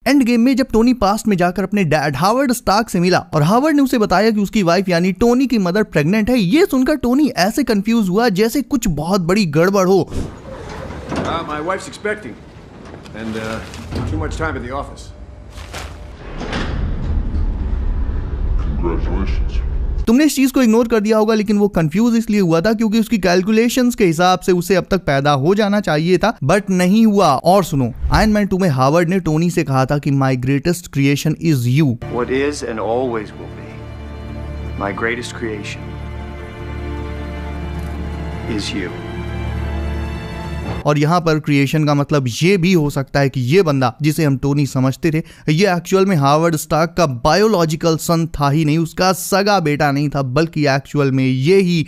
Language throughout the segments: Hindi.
एंड गेम में जब टोनी पास्ट में जाकर अपने डैड हावर्ड स्टार्क से मिला और हावर्ड ने उसे बताया कि उसकी वाइफ यानी टोनी की मदर प्रेग्नेंट है, ये सुनकर टोनी ऐसे कंफ्यूज हुआ जैसे कुछ बहुत बड़ी गड़बड़ हो। My wife's expecting and too much time at the office. Congratulations. तुमने इस चीज को इग्नोर कर दिया होगा, लेकिन वो कंफ्यूज इसलिए हुआ था क्योंकि उसकी कैलकुलेशंस के हिसाब से उसे अब तक पैदा हो जाना चाहिए था, बट नहीं हुआ। और सुनो, आयरन मैन 2 में हावर्ड ने टोनी से कहा था कि my greatest creation is you. What is and always will be my greatest creation is you. और यहाँ पर क्रिएशन का मतलब ये भी हो सकता है कि ये बंदा जिसे हम टोनी समझते थे, ये एक्चुअल में हावर्ड स्टार्क का बायोलॉजिकल सन था ही नहीं, उसका सगा बेटा नहीं था, बल्कि एक्चुअल में ये ही।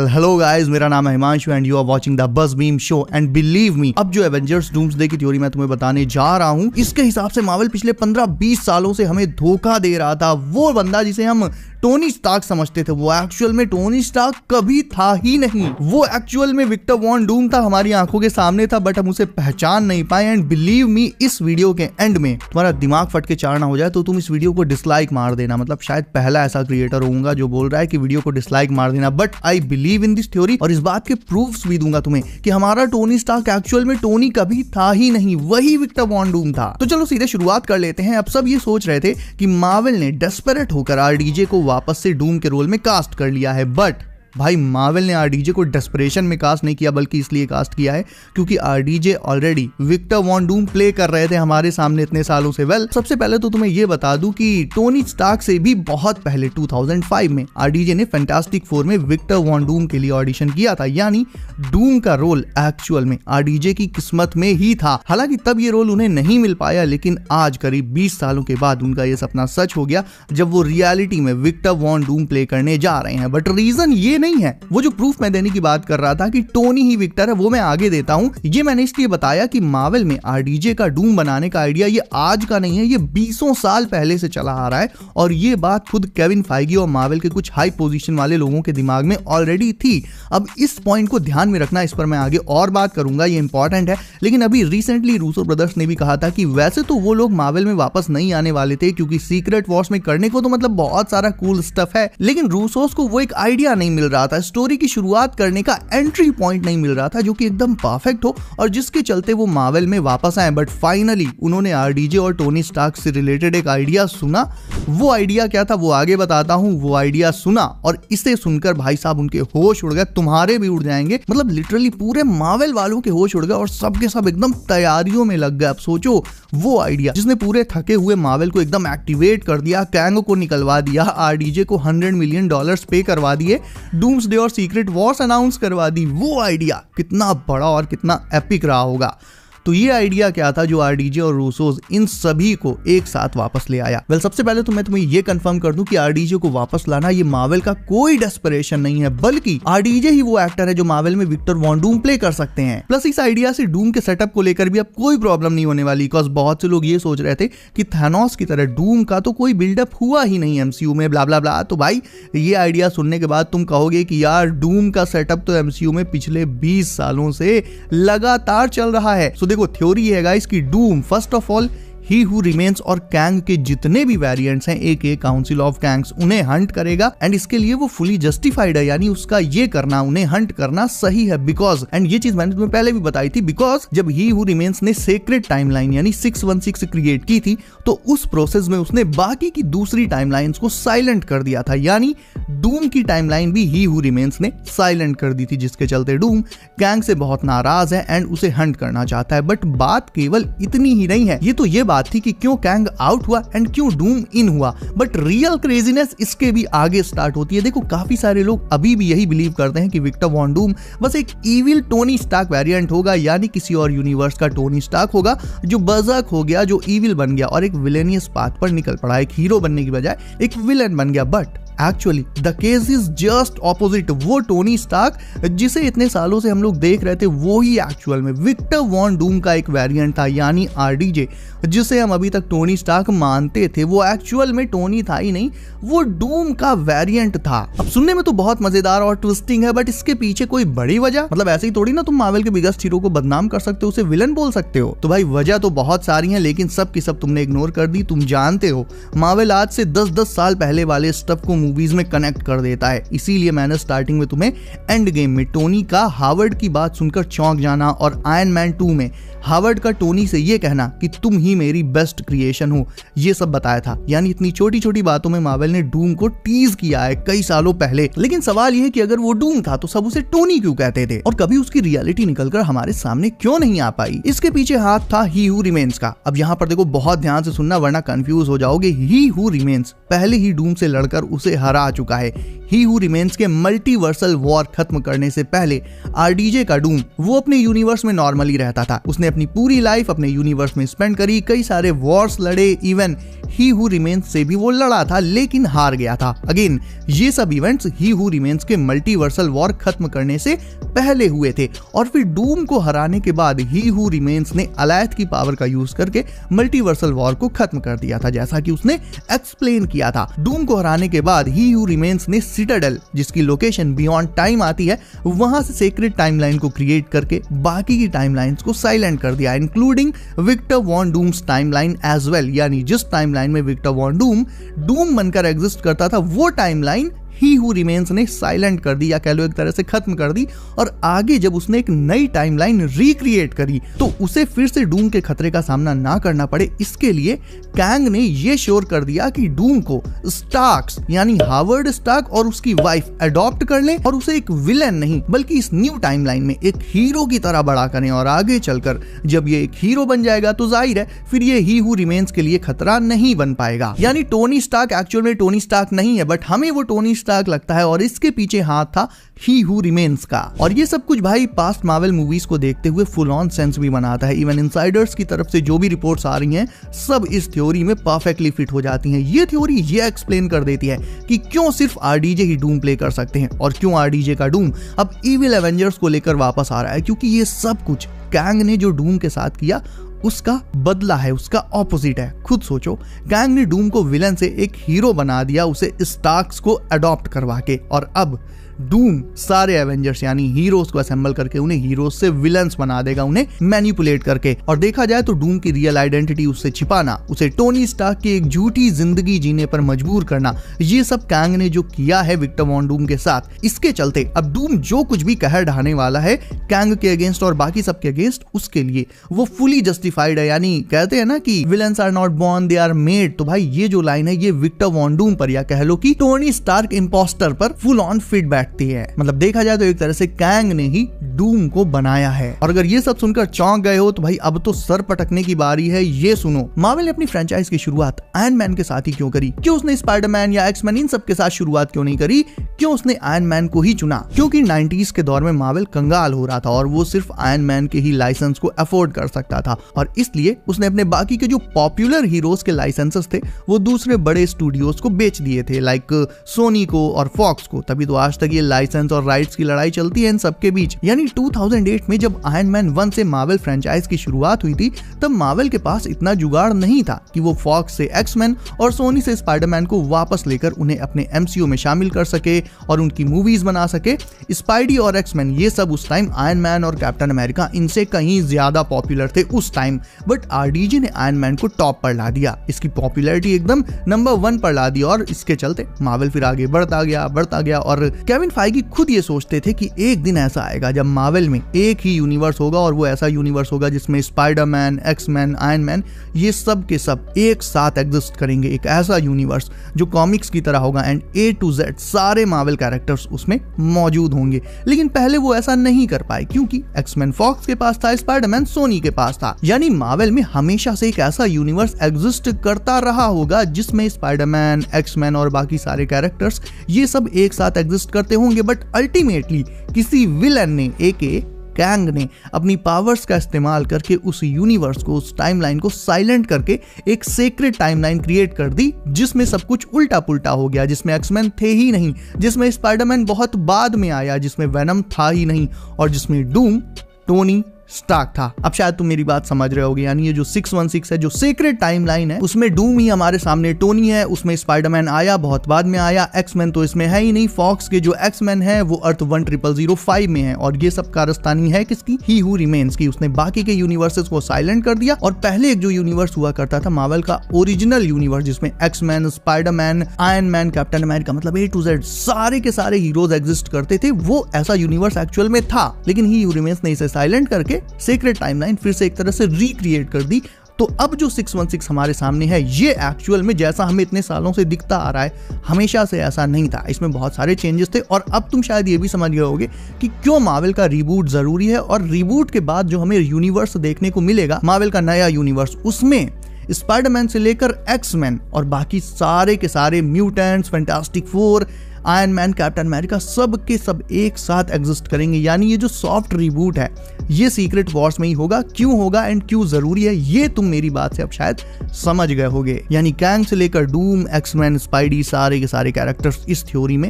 हेलो गाइस, मेरा नाम है Himanshu and you are watching the buzz beam show. And believe me, अब जो एवेंजर्स डूम्सडे की थ्योरी मैं तुम्हें बताने जा रहा हूं, इसके हिसाब से मार्वल पिछले 15-20 सालों से हमें धोखा दे रहा था। वो बंदा जिसे हम टोनी स्टार्क समझते थे, वो एक्चुअल में टोनी स्टार्क कभी था ही नहीं। वो एक्चुअल में विक्टर वॉन डूम था, हमारी आंखों के सामने था, बट हम उसे पहचान नहीं पाए। एंड बिलीव मी, इस वीडियो के एंड में तुम्हारा दिमाग फट के चार ना हो जाए तो तुम इस वीडियो को डिसलाइक मार देना। मतलब शायद पहला ऐसा क्रिएटर होऊंगा जो बोल रहा है कि वीडियो को डिसलाइक मार देना, but I believe in this theory और इस बात के प्रूफ्स भी दूंगा तुम्हें कि हमारा टोनी स्टार्क एक्चुअल में टोनी कभी था ही नहीं, वही विक्टर वॉन डूम था। तो चलो सीधे शुरुआत कर लेते हैं। अब सब ये सोच रहे थे कि मार्वल ने डेस्परेट होकर आरडीजे को वापस से डूम के रोल में कास्ट कर लिया है, बट भाई मार्वल ने आरडीजे को डेस्परेशन में कास्ट नहीं किया, बल्कि इसलिए कास्ट किया है क्योंकि RDJ already Victor Von Doom play कर रहे थे हमारे सामने इतने सालों से। वेल, सबसे पहले तो तुम्हें यह बता दूं कि टोनी स्टार्क से भी बहुत पहले 2005 में आरडीजे ने फैंटास्टिक फोर में विक्टर वॉन डूम के लिए ऑडिशन किया था, यानी डूम का रोल एक्चुअल में आरडीजे की किस्मत में ही था। हालांकि तब ये रोल उन्हें नहीं मिल पाया, लेकिन आज करीब 20 सालों के बाद उनका यह सपना सच हो गया जब वो रियलिटी में विक्टर वॉन डूम प्ले करने जा रहे हैं। बट रीजन ये नहीं है, वो जो प्रूफ मैं देने की बात कर रहा था कि टोनी ही विक्टर है, वो मैं आगे देता हूं। ये मैंने इसलिए बताया कि मार्वल में आरडीजे का डूम बनाने का आइडिया ये आज का नहीं है, ये 20 साल पहले से चला आ रहा है और ये बात खुद केविन फाइगी और मार्वल के कुछ हाई पोजीशन वाले लोगों के दिमाग में ऑलरेडी थी। अब इस पॉइंट को ध्यान में रखना, इस पर मैं आगे और बात करूंगा, ये इंपॉर्टेंट है। लेकिन अभी रिसेंटली रूसो ब्रदर्स ने भी कहा था कि वैसे तो वो लोग मार्वल में वापस नहीं आने वाले थे क्योंकि सीक्रेट वॉर्स में करने को तो मतलब बहुत सारा कूल स्टफ है, लेकिन रूसोस को वो एक आइडिया नहीं मिल रहा था, स्टोरी की शुरुआत करने का एंट्री पॉइंट नहीं मिल रहा था जो कि एकदम परफेक्ट हो और जिसके चलते वो मार्वल में वापस आए। बट फाइनली उन्होंने आरडीजे और टोनी स्टार्क से रिलेटेड एक आइडिया सुना। वो आइडिया क्या था वो आगे बताता हूं। वो आइडिया सुना और इसे सुनकर भाई साहब उनके होश उड़ गए, तुम्हारे भी उड़ जाएंगे। मतलब लिटरली पूरे मार्वल वालों के होश उड़ गए और सबके सब एकदम तैयारियों में लग गए। अब सोचो, वो आइडिया जिसने पूरे थके हुए मार्वल को एकदम एक्टिवेट कर दिया, कैंग को निकलवा दिया, आरडीजे को $100 मिलियन पे करवा दिए, डूम्सडे और सीक्रेट वॉर्स अनाउंस करवा दी, वो आइडिया कितना बड़ा और कितना एपिक रहा होगा। तो ये आइडिया क्या था जो आरडीजे और रूसोस इन सभी को एक साथ वापस ले आया? वेल, सबसे पहले तो मैं तुम्हें ये कंफर्म कर दूं कि आरडीजे को वापस लाना ये मार्वल का कोई डेस्परेशन नहीं है, बल्कि आरडीजे ही वो एक्टर है जो मार्वल में विक्टर वॉन डूम प्ले कर सकते हैं। प्लस इस आइडिया से डूम के सेटअप को लेकर भी अब कोई प्रॉब्लम नहीं होने वाली, बिकॉज बहुत से लोग ये सोच रहे थे कि थैनोस की तरह डूम का तो कोई बिल्डअप हुआ ही नहीं एमसीयू में, ब्ला ब्ला ब्ला। तो भाई ये आइडिया सुनने के बाद तुम कहोगे कि यार डूम का सेटअप तो एमसीयू में पिछले 20 सालों से लगातार चल रहा है। सो देखो, थ्योरी है गाइस कि Doom first of all he who remains और कैंग के जितने भी वेरिएंट्स हैं, एक काउंसिल ऑफ कैंग्स, उन्हें हंट करेगा एंड इसके लिए वो फुली जस्टिफाइड है, यानी उसका ये करना, उन्हें हंट करना सही है। बिकॉज, एंड ये चीज मैंने तुम्हें पहले भी बताई थी, बिकॉज जब ही हु रिमेन्स ने सेक्रेट टाइमलाइन यानी 616 क्रिएट की थी तो उस प्रोसेस में उसने बाकी की दूसरी टाइमलाइंस को साइलेंट कर दिया था, यानी डूम की टाइमलाइन भी ही हु रिमेन्स ने साइलेंट कर दी थी, जिसके चलते डूम कैंग से बहुत नाराज है एंड उसे हंट करना चाहता है। बट बात केवल इतनी ही नहीं है, ये तो ये बात थी कि क्यों कैंग आउट हुआ एंड क्यों डूम इन हुआ, बट रियल क्रेजीनेस इसके भी आगे स्टार्ट होती है। देखो, काफी सारे लोग अभी भी यही बिलीव करते हैं कि विक्टर वॉन डूम बस एक इविल टोनी स्टार्क वेरिएंट होगा, यानी किसी और यूनिवर्स का टोनी स्टार्क होगा जो बर्ज़र्क हो गया, जो इविल बन गया और एक विलेनियस पाथ पर निकल पड़ा, एक हीरो बनने की बजाय एक विलेन बन गया। But actually the case is just opposite. वो टोनी स्टार्क जिसे इतने सालों से हम लोग देख रहे थे वो ही एक्चुअल में विक्टर वॉन डूम का एक वेरिएंट था, यानी आरडीजे, जिसे हम अभी तक टोनी स्टार्क मानते थे। वो एक्चुअल में टोनी था ही नहीं, वो डूम का वेरिएंट था। अब सुनने में तो बहुत मजेदार और ट्विस्टिंग है, बट इसके पीछे कोई बड़ी वजह, मतलब ऐसे ही थोड़ी ना तुम मार्वल के बिगेस्ट हीरो को बदनाम कर सकते हो, उसे विलन बोल सकते हो। तो भाई वजह तो बहुत सारी हैं, लेकिन सब की सब तुमने इग्नोर कर दी। तुम जानते हो मार्वल आज से 10-10 साल पहले वाले स्टफ को मूवीज में कनेक्ट कर देता है, इसीलिए मैंने स्टार्टिंग में तुम्हें एंड गेम में टोनी का हावर्ड की बात सुनकर चौंक जाना और आयरन मैन 2 में हावर्ड का टोनी से ये कहना कि तुम ही मेरी बेस्ट क्रिएशन हो, ये सब बताया था। यानी इतनी छोटी छोटी बातों में मार्वल ने डूम को टीज किया है कई सालों पहले। लेकिन सवाल ये है कि अगर वो डूम था तो सब उसे टोनी क्यों कहते थे और कभी उसकी रियलिटी निकलकर हमारे सामने क्यों नहीं आ पाई? इसके पीछे हाथ था ही हू रिमेन्स का। अब यहाँ पर देखो बहुत ध्यान से सुनना वरना कंफ्यूज हो जाओगे। ही हू रिमेन्स पहले ही डूम से लड़कर उसे हरा चुका है। ही हू रिमेन्स के मल्टीवर्सल वॉर खत्म करने से पहले आरडीजे का डूम वो अपने यूनिवर्स में नॉर्मली रहता था। उसने अपनी पूरी लाइफ अपने यूनिवर्स में स्पेंड करी, कई सारे वॉर्स लड़े, इवन ही हू रिमेन्स से भी वो लड़ा था लेकिन हार गया था। अगेन ये सब इवेंट्स ही हू रिमेन्स के मल्टीवर्सल वॉर खत्म करने से पहले हुए थे और फिर डूम को हराने के बाद ही हू रिमेन्स ने अलायत की पावर का यूज करके मल्टीवर्सल वॉर को खत्म कर दिया था, जैसा कि उसने एक्सप्लेन किया था। डूम को हराने के बाद ही हू रिमेन्स ने सिटाडेल, जिसकी लोकेशन बियॉन्ड टाइम आती है, वहां से सीक्रेट टाइमलाइन को क्रिएट करके बाकी की टाइमलाइंस को साइलेंट कर दिया, including Victor Von Doom's timeline as well. यानी जिस टाइमलाइन में विक्टर वॉन डूम बनकर एग्जिस्ट करता था वो टाइमलाइन ही हू रिमेन्स ने साइलेंट कर दी, या कह लो एक तरह से खत्म कर दी। और आगे जब उसने एक नई टाइमलाइन रिक्रिएट करी तो उसे फिर से डूम के खतरे का सामना ना करना पड़े, इसके लिए कैंग ने ये श्योर कर दिया कि डूम को स्टार्क्स यानी हावर्ड स्टार्क और उसकी वाइफ अडॉप्ट कर ले और उसे एक विलेन नहीं बल्कि इस न्यू टाइमलाइन में एक हीरो की तरह बड़ा करें। और आगे चलकर जब ये एक हीरो बन जाएगा तो जाहिर है फिर ये ही हू रिमेन्स के लिए खतरा नहीं बन पाएगा। यानी टोनी स्टार्क एक्चुअल में टोनी स्टार्क नहीं है, बट हमें वो टोनी स्टार्क लगता है और इसके पीछे हाथ था ही हू रिमेन्स का। और ये सब कुछ भाई पास्ट मार्वल मूवीज को देखते हुए फुल ऑन सेंस भी बनाता है। इवन इनसाइडर्स की तरफ से जो भी रिपोर्ट्स आ रही हैं सब इस थ्योरी में परफेक्टली फिट हो जाती हैं। ये थ्योरी ये एक्सप्लेन कर देती है कि क्यों सिर्फ आरडीजे ही डूम प्ले कर सकते हैं और क्यों आरडीजे का डूम अब इविल एवेंजर्स को लेकर वापस आ रहा है, क्योंकि ये सब कुछ कैंग ने जो डूम के साथ किया उसका बदला है, उसका ऑपोजिट है। खुद सोचो, कैंग ने डूम को विलन से एक हीरो बना दिया उसे स्टार्क्स को अडॉप्ट करवा के, और अब डूम सारे एवेंजर्स यानी हीरोज को असेंबल करके उन्हें हीरोज से विलन्स बना देगा, उन्हें मैनिपुलेट करके। और देखा जाए तो डूम की रियल आइडेंटिटी उससे छिपाना, उसे टोनी स्टार्क की एक झूठी जिंदगी जीने पर मजबूर करना, ये सब कैंग ने जो किया है विक्टर वॉन डूम के साथ। इसके चलते अब डूम जो कुछ भी कहर ढाने वाला है कैंग के अगेंस्ट और बाकी सब के अगेंस्ट, उसके लिए वो फुली जस्टिफाइड है। यानी कहते हैं ना कि villains are not born, they are made. तो भाई ये जो लाइन है ये विक्टर वॉन डूम पर, या कह लो कि टोनी स्टार्क इंपोस्टर पर फुल ऑन फिट बैठ है। मतलब देखा जाए तो एक तरह से कैंग ने ही डूम को बनाया है। और अगर ये सब सुनकर चौंक गए हो तो भाई अब तो सर पटकने की बारी है। ये सुनो, मार्वल ने अपनी फ्रेंचाइज की शुरुआत आयरन मैन के साथ ही क्यों करी? क्यों उसने स्पाइडरमैन या एक्स-मैन इन सब के साथ शुरुआत क्यों नहीं करी? क्यों उसने आयरन मैन को ही चुना? क्योंकि 90s के दौर में मार्वल कंगाल हो रहा था और वो सिर्फ आयरन मैन के ही लाइसेंस को अफोर्ड कर सकता था, और इसलिए उसने अपने बाकी के जो पॉपुलर हीरोज के लाइसेंसेस थे वो दूसरे बड़े स्टूडियोज को बेच दिए थे, लाइक सोनी को और फॉक्स को। तभी तो आज तक ये लाइसेंस और राइट्स की लड़ाई चलती है इन सबके बीच। यानी 2008 में जब आयरन मैन 1 से मार्वल फ्रेंचाइज की शुरुआत हुई थी तब मार्वल के पास इतना जुगाड़ नहीं था कि वो फॉक्स से एक्स-मैन और सोनी से स्पाइडरमैन को वापस लेकर उन्हें अपने एमसीयू में शामिल कर सके और उनकी मूवीज बना सके। स्पाइडी और एक्स-मैन ये सब उस टाइम आयरन मैन और कैप्टन अमेरिका इनसे कहीं ज्यादा पॉपुलर थे उस टाइम, बट आरडीजे ने आयरन मैन को टॉप पर ला दिया, इसकी पॉपुलैरिटी एकदम नंबर 1 पर ला दी। और इसके चलते मार्वल फिर आगे बढ़ता गया और केविन फाइगी खुद ये सोचते थे कि एक दिन ऐसा आएगा जब मार्वल में एक ही यूनिवर्स होगा, और वो ऐसा यूनिवर्स होगा जिसमें स्पाइडरमैन, एक्स-मैन, आयरन मैन ये सब के सब एक साथ एग्जिस्ट करेंगे। एक ऐसा यूनिवर्स जो कॉमिक्स की तरह होगा एंड A to Z सारे मार्वल कैरेक्टर्स उसमें मौजूद होंगे। लेकिन पहले वो ऐसा नहीं कर पाए क्योंकि एक्स-मैन फॉक्स के पास था, स्पाइडरमैन सोनी के पास था। यानी मार्वल में हमेशा से एक ऐसा यूनिवर्स एग्जिस्ट करता रहा होगा जिसमें स्पाइडरमैन, एक्स-मैन और बाकी सारे कैरेक्टर्स ये सब एक साथ एग्जिस्ट करते होंगे, बट अल्टीमेटली किसी विलन ने एके कैंग ने अपनी पावर्स का इस्तेमाल करके उस यूनिवर्स को, उस टाइमलाइन को साइलेंट करके एक सीक्रेट टाइमलाइन क्रिएट कर दी, जिसमें सब कुछ उल्टा पुल्टा हो गया, जिसमें एक्समैन थे ही नहीं, जिसमें स्पाइडरमैन बहुत बाद में आया, जिसमें वेनम था ही नहीं, और जिसमें डूम टोनी स्टार्क था। अब शायद तुम मेरी बात समझ रहे होगे, यानी ये जो 616 है, जो सीक्रेट टाइमलाइन है, उसमें डूम ही हमारे सामने टोनी है, उसमें स्पाइडरमैन आया, बहुत बाद में आया, एक्समैन तो इसमें है ही नहीं, फॉक्स के जो एक्समैन है वो अर्थ 10005 में है, और ये सब कारस्तानी है किसकी? ही हू रिमेन्स की। उसने बाकी के यूनिवर्सेस को साइलेंट कर दिया, और पहले एक जो यूनिवर्स हुआ करता था मार्वल का ओरिजिनल यूनिवर्स, जिसमें X Men, Spiderman, Iron Man, Captain America, मतलब A to Z सारे के सारे हीरोज एग्जिस्ट करते थे, वो ऐसा यूनिवर्स एक्चुअल में था, लेकिन ही हू रिमेन्स ने इसे साइलेंट करके सीक्रेट टाइमलाइन फिर से एक तरह से रिक्रिएट कर दी। तो अब जो 616 हमारे सामने है, ये एक्चुअल में जैसा हमें इतने सालों से दिखता आ रहा है, हमेशा से ऐसा नहीं था। इसमें बहुत सारे चेंजेस थे, और अब तुम शायद ये भी समझ गए होगे कि क्यों मार्वल का रीबूट जरूरी है, और रीबूट के बाद जो हमें यूनिवर्स देखने को मिलेगा, मार्वल का नया यूनिवर्स, उसमें स्पाइडरमैन से लेकर एक्समैन और बाकी सारे के सारे mutants, fantastic four, iron Man, Captain America, सब के सब एक साथ एग्जिस्ट करेंगे। यानी ये जो सॉफ्ट रीबूट है, ये सीक्रेट वॉर्स में ही होगा। क्यों होगा एंड क्यों जरूरी है, ये तुम मेरी बात से अब शायद समझ गए होगे। यानी कैंग से लेकर डूम, एक्समैन, स्पाइडी, सारे के सारे कैरेक्टर्स इस थ्योरी में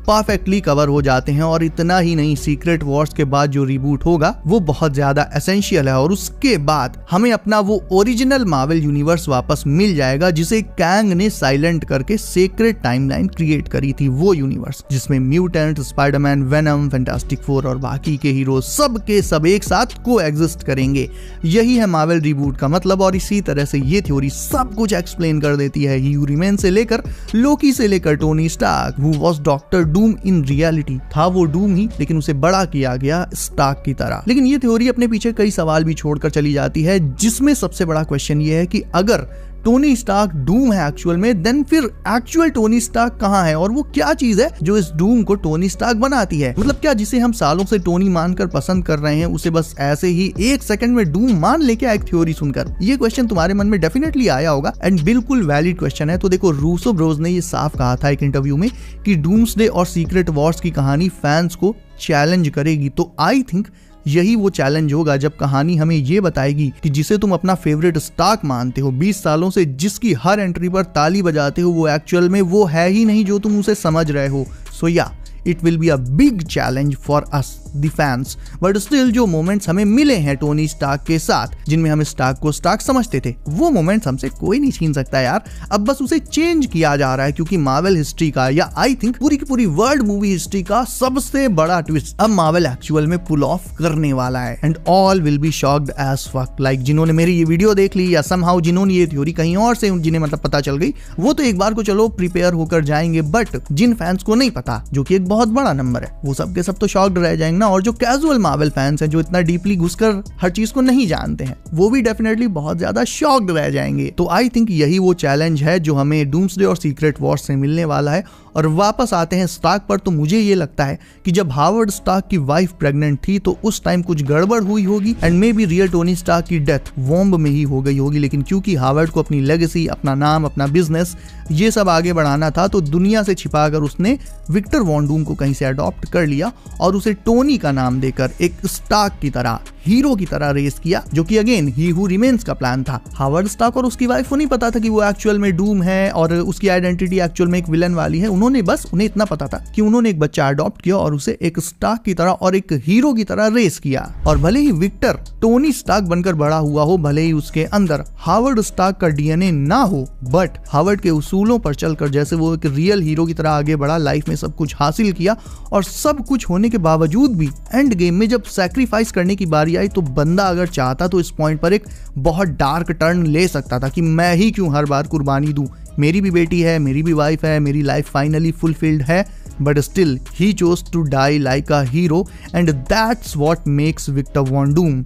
परफेक्टली कवर हो जाते हैं। और इतना ही नहीं, सीक्रेट वॉर्स के बाद जो रिबूट होगा वो बहुत ज्यादा एसेंशियल है, और उसके बाद हमें अपना वो ओरिजिनल मार्वल यूनिवर्स वापस मिल जाएगा, जिसे कैंग ने साइलेंट करके सीक्रेट टाइमलाइन क्रिएट करी थी। वो यूनिवर्स जिसमें mutant, Spiderman, venom, fantastic four और बाकी के हीरो सब के सब एक साथ को एग्जिस्ट करेंगे। यही है मार्वल रिबूट का मतलब, और इसी तरह से ये थ्योरी सब कुछ एक्सप्लेन कर देती है। ही हू रिमेन्स से लेकर लोकी से लेकर Tony Stark, who was doctor Doom in reality, था वो डूम ही, लेकिन उसे बड़ा किया गया स्टार्क की तरह। लेकिन ये थ्योरी अपने पीछे कई सवाल भी छोड़कर चली जाती है, जिसमें सबसे बड़ा क्वेश्चन ये है कि अगर टोनी स्टार्क डूम है एक्चुअल में, देन फिर एक्चुअल टोनी स्टार्क कहाँ है, और वो क्या चीज है जो इस डूम को टोनी स्टार्क बनाती है? मतलब क्या जिसे हम सालों से टोनी मानकर पसंद कर रहे हैं, उसे बस ऐसे ही एक सेकंड में डूम मान ले क्या, एक थ्योरी सुनकर? ये क्वेश्चन तुम्हारे मन में डेफिनेटली आया होगा, एंड बिल्कुल वैलिड क्वेश्चन है। तो देखो, रूसो ब्रोस ने ये साफ कहा था एक इंटरव्यू में कि डूम्सडे और सीक्रेट वॉर्स की कहानी फैंस को चैलेंज करेगी। तो आई थिंक यही वो चैलेंज होगा जब कहानी हमें ये बताएगी कि जिसे तुम अपना फेवरेट स्टार्क मानते हो, 20 सालों से जिसकी हर एंट्री पर ताली बजाते हो, वो एक्चुअल में वो है ही नहीं जो तुम उसे समझ रहे हो। सो या, it will be a big challenge for us the fans, but still जो मोमेंट्स हमें मिले हैं टोनी स्टार्क के साथ, जिनमें हम स्टार्क को स्टार्क समझते थे, वो मोमेंट्स हमसे कोई नहीं छीन सकता यार। अब बस उसे चेंज किया जा रहा है, क्योंकि मार्वल हिस्ट्री का, या आई थिंक पूरी की पूरी वर्ल्ड मूवी हिस्ट्री का सबसे बड़ा ट्विस्ट अब मार्वल एक्चुअल में पुल ऑफ करने वाला है, and all will be shocked as fuck. Like जिन्होंने मेरी ये वीडियो देख ली, या समहाउ जिन्होंने ये थ्योरी कहीं और से जिन्हें मतलब पता चल गई, वो तो एक बार को चलो प्रिपेयर होकर जाएंगे, बट जिन फैंस को नहीं पता, जो कि एक बहुत बड़ा नंबर है, वो सब के सब तो शॉक्ड रह जाएंगे ना। और जो कैजुअल मार्वल फैंस हैं, जो इतना डीपली घुसकर हर चीज को नहीं जानते हैं, वो भी डेफिनेटली बहुत ज्यादा शॉक्ड रह जाएंगे। तो आई थिंक यही वो चैलेंज है जो हमें डूम्सडे और सीक्रेट वॉर्स से मिलने वाला है। और वापस आते हैं स्टार्क पर, तो मुझे ये लगता है कि जब हावर्ड स्टार्क की वाइफ प्रेग्नेंट थी, तो उस टाइम कुछ गड़बड़ हुई होगी, and may be real Tony Stark की डेथ वॉम्ब में ही हो गई होगी। लेकिन क्योंकि हावर्ड को अपनी लेगेसी, अपना नाम, अपना बिजनेस, ये सब आगे बढ़ाना था, तो दुनिया से छिपाकर उसने विक्टर वॉन डूम को कहीं से अडॉप्ट कर लिया, और उसे टोनी का नाम देकर एक स्टार्क की तरह, हीरो की तरह रेस किया, जो कि अगेन ही हू रिमेन्स का प्लान था। हावर्ड स्टार्क और उसकी वाइफ को नहीं पता था कि वो एक्चुअल में डूम है, और उसकी आइडेंटिटी एक्चुअल में एक विलन वाली है। उन्हें इतना पता था कि उन्होंने एक बच्चा अडॉप्ट किया और उसे एक स्टार्क की तरह और एक हीरो की तरह रेस किया। और भले ही विक्टर टोनी स्टार्क बनकर बड़ा हुआ हो, भले ही उसके अंदर हावर्ड स्टार्क का डीएनए ना हो, बट हावर्ड के उसूलों पर चलकर जैसे वो एक रियल हीरो की तरह आगे बढ़ा, लाइफ में सब कुछ हासिल किया, और सब कुछ होने के बावजूद भी एंड गेम में जब सैक्रिफाइस करने की बारी आई, तो बंदा अगर चाहता तो इस पॉइंट पर एक बहुत डार्क टर्न ले सकता था कि मैं ही क्यों हर बार कुर्बानी दूं, मेरी भी बेटी है, मेरी भी वाइफ है, मेरी लाइफ फाइनली फुलफिल्ड है, but still he chose to die like a hero, and that's what makes Victor Von Doom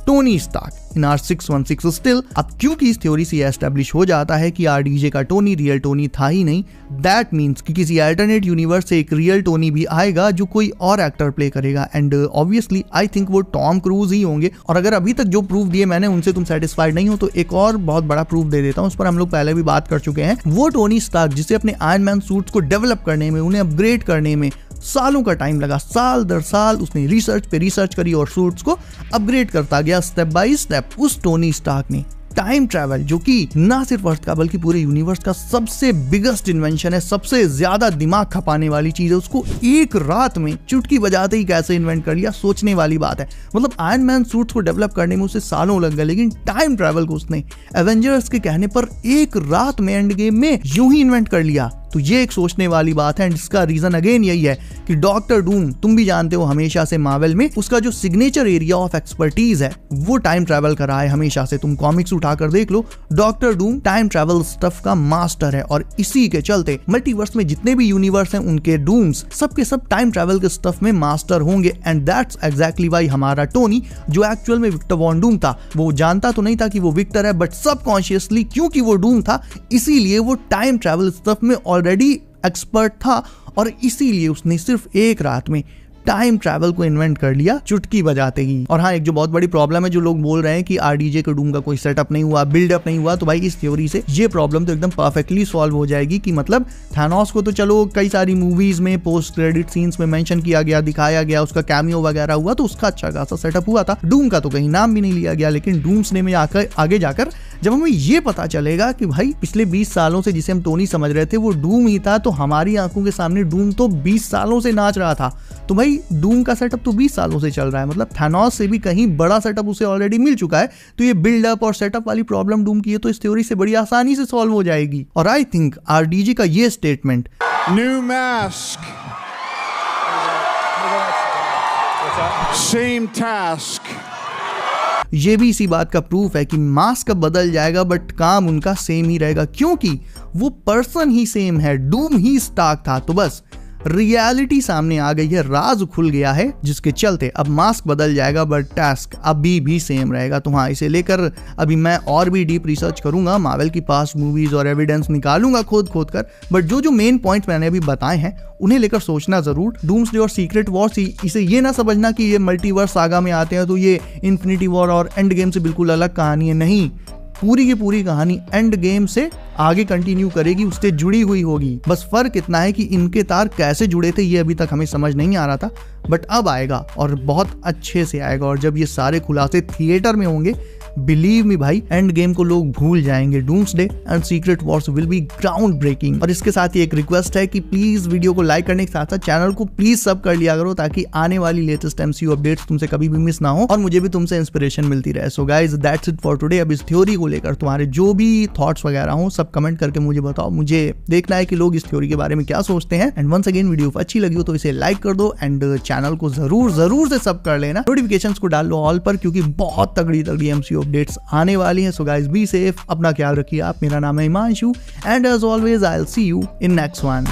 Tony Stark in Earth 616 still. अब क्योंकि इस थ्योरी से एस्टेब्लिश हो जाता है कि आरडीजे का टोनी रियल टोनी था ही नहीं, दैट मीन्स कि किसी अल्टरनेट यूनिवर्स से एक रियल टोनी भी आएगा जो कोई और एक्टर प्ले करेगा, एंड ऑब्वियसली आई थिंक वो टॉम क्रूज ही होंगे। और अगर अभी तक जो प्रूफ दिए मैंने उनसे तुम सेटिस्फाइड नहीं हो, तो एक और बहुत बड़ा प्रूफ दे देता हूँ, उस पर हम लोग पहले भी बात कर चुके हैं। वो टोनी स्टार्क जिसे अपने आयरन मैन सूट्स को डेवलप करने में, उन्हें अपग्रेड करने में सालों का टाइम लगा, साल दर साल उसने रिसर्च पे रिसर्च करी और सूट्स को अपग्रेड करता गया स्टेप बाय स्टेप। उस टोनी स्टार्क ने टाइम ट्रैवल, जो कि ना सिर्फ अर्थ का बल्कि पूरे यूनिवर्स का सबसे बिगेस्ट इन्वेंशन है, सबसे ज्यादा दिमाग खपाने वाली चीज है, उसको एक रात में चुटकी बजाते ही कैसे इन्वेंट कर लिया, सोचने वाली बात है। मतलब आयरन मैन सूट्स को डेवलप करने में उसे सालों लग गए, लेकिन टाइम ट्रैवल को उसने एवेंजर्स के कहने पर एक रात में एंड गेम में यूं ही इन्वेंट कर लिया। तो ये एक सोचने वाली बात है एंड इसका रीजन अगेन यही है कि डॉक्टर डूम, तुम भी जानते हो हमेशा से मार्वल में उसका जो सिग्नेचर एरिया ऑफ एक्सपर्टीज है वो टाइम ट्रैवल का रहा है हमेशा से। तुम कॉमिक्स उठाकर देख लो, Doctor Doom time travel stuff का मास्टर है और इसी के चलते मल्टीवर्स में जितने भी यूनिवर्स हैं उनके डूम्स सबके सब टाइम ट्रैवल के स्टफ में मास्टर होंगे। एंड दैट्स एग्जैक्टली वाई हमारा टोनी, जो एक्चुअल में विक्टर वॉन डूम था, वो जानता तो नहीं था कि वो विक्टर है, बट सबकॉन्शियसली क्योंकि वो डूम था इसीलिए वो टाइम ट्रैवल स्टफ में ऑलरेडी एक्सपर्ट था और इसीलिए उसने सिर्फ एक रात में टाइम ट्रैवल को इन्वेंट कर लिया चुटकी बजाते ही। और हाँ, एक जो बहुत बड़ी प्रॉब्लम है, जो लोग बोल रहे हैं कि आरडीजे के डूम का कोई सेटअप नहीं हुआ, बिल्डअप नहीं हुआ, तो भाई इस थ्योरी से ये प्रॉब्लम तो एकदम परफेक्टली सॉल्व हो जाएगी कि मतलब थैनोस को तो चलो कई सारी मूवीज में पोस्ट क्रेडिट सीन्स में मेंशन किया गया, दिखाया गया, उसका कैमियो वगैरह हुआ तो उसका अच्छा खासा सेटअप हुआ था। डूम का तो कहीं नाम भी नहीं लिया गया, लेकिन डूम्सडे में आगे जाकर जब हमें ये पता चलेगा कि भाई पिछले 20 सालों से जिसे हम टोनी समझ रहे थे वो डूम ही था, तो हमारी आंखों के सामने डूम तो 20 सालों से नाच रहा था। तो भाई डूम का सेटअप तो 20 सालों से चल रहा है, मतलब थैनोस से भी कहीं बड़ा सेटअप उसे ऑलरेडी मिल चुका है। तो ये बिल्डअप और सेटअप वाली प्रॉब्लम डूम की है तो इस थ्योरी से बड़ी आसानी से सॉल्व हो जाएगी। और आई थिंक आरडीजी का ये statement, New mask. Same task. ये भी इसी बात का प्रूफ है कि मास्क अब बदल जाएगा बट काम उनका सेम ही रहेगा, क्योंकि वो पर्सन ही सेम है, डूम ही स्टार्क था। तो बस रियलिटी सामने आ गई है, राज खुल गया है, जिसके चलते अब मास्क बदल जाएगा बट टास्क अभी भी सेम रहेगा। तो हाँ, इसे लेकर अभी मैं और भी डीप रिसर्च करूंगा, मार्वल की पास्ट मूवीज और एविडेंस निकालूंगा खोद कर, बट जो मेन पॉइंट मैंने अभी बताए हैं उन्हें लेकर सोचना जरूर। डूम्सडे और सीक्रेट वॉर, इसे ये ना समझना कि ये मल्टीवर्स सागा में आते हैं तो ये इन्फिनिटी वॉर और एंड गेम से बिल्कुल अलग कहानी है, नहीं, पूरी की पूरी कहानी एंड गेम से आगे कंटिन्यू करेगी, उससे जुड़ी हुई होगी। बस फर्क इतना है कि इनके तार कैसे जुड़े थे ये अभी तक हमें समझ नहीं आ रहा था, बट अब आएगा और बहुत अच्छे से आएगा। और जब ये सारे खुलासे थिएटर में होंगे, बिलीव मी भाई, एंड गेम को लोग भूल जाएंगे। Doomsday and Secret Wars will be ground breaking. और इसके साथ ही एक रिक्वेस्ट है कि प्लीज वीडियो को लाइक करने के साथ साथ चैनल को प्लीज सब कर लिया करो, ताकि आने वाली लेटेस्ट एमसीयू अपडेट्स तुमसे कभी भी मिस ना हो और मुझे भी तुमसे इंस्पिरेशन मिलती रहे। So guys, that's it for today. अब इस थ्योरी को लेकर तुम्हारे जो भी थॉट्स वगैरह हो सब कमेंट करके मुझे बताओ, मुझे देखना है कि लोग इस थ्योरी के बारे में क्या सोचते हैं। एंड वंस अगेन, वीडियो अच्छी लगी हो तो इसे लाइक कर दो एंड चैनल को जरूर से सब कर लेना, नोटिफिकेशंस को डाल लो ऑल पर, क्योंकि बहुत तगड़ी एमसीयू अपडेट्स आने वाली हैं। सो गाइस, बी सेफ, अपना ख्याल रखिए आप। मेरा नाम है Himanshu and as always I will see you in next one.